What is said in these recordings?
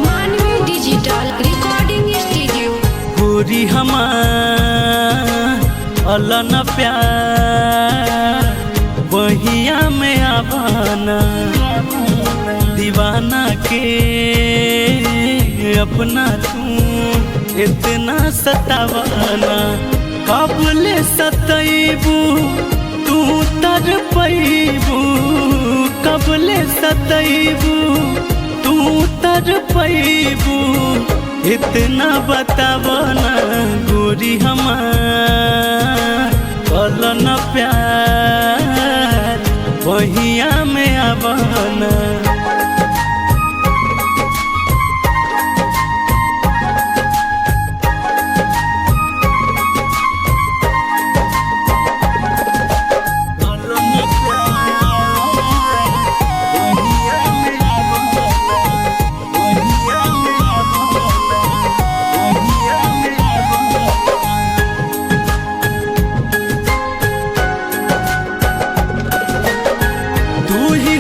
मानवी digital recording studio पूरी हमार अलन प्यार बहिया में आवाना दीवाना के अपना तू इतना सतावाना कबले सतैबू तू तर पैबू कबले सतैबू तू तर पैबू इतना बतावना गोरी हमार कलन प्यार बहिया में आवाना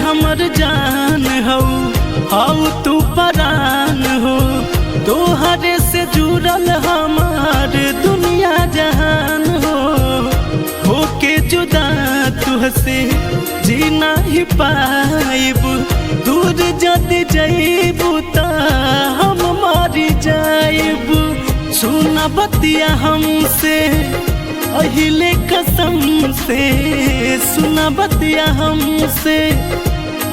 हमर जान हो तू परान हो तोहरे से जुड़ल हमार दुनिया जहान हो के जुदा तुहसे जीना ही पाइब दूर जद जइबू त हम मरी जाइब सुना बतिया हमसे अहिले कसम से सुना बतिया हमसे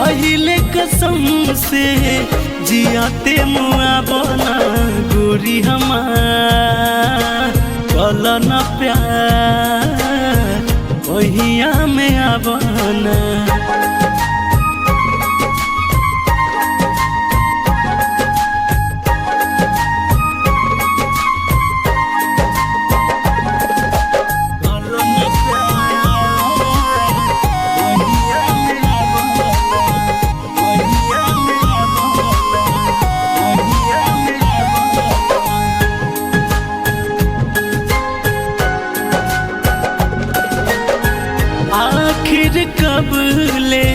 अहिले कसम से जियाते मुआ बना गोरी हमार कलन प्यार बहिया में आवाना आखिर कब ले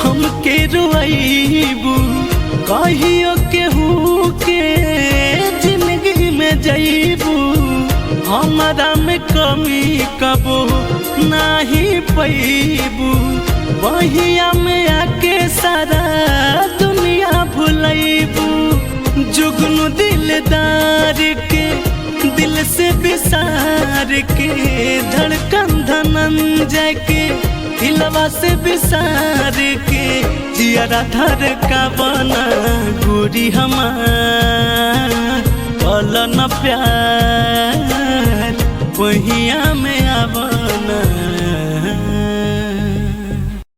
हमके रोइबू कहियो केहू के जिंदगी में जइबू हमारा में कमी कबो नाही पैबू बहिया में आके सारा दुनिया भुलैबू जुगनू दिलदार के दिल से बिसार के धड़कन धनंजय के दिलवा से बिसार के जियरा धर का बना गोरी हमार कलन प्यार बहिया में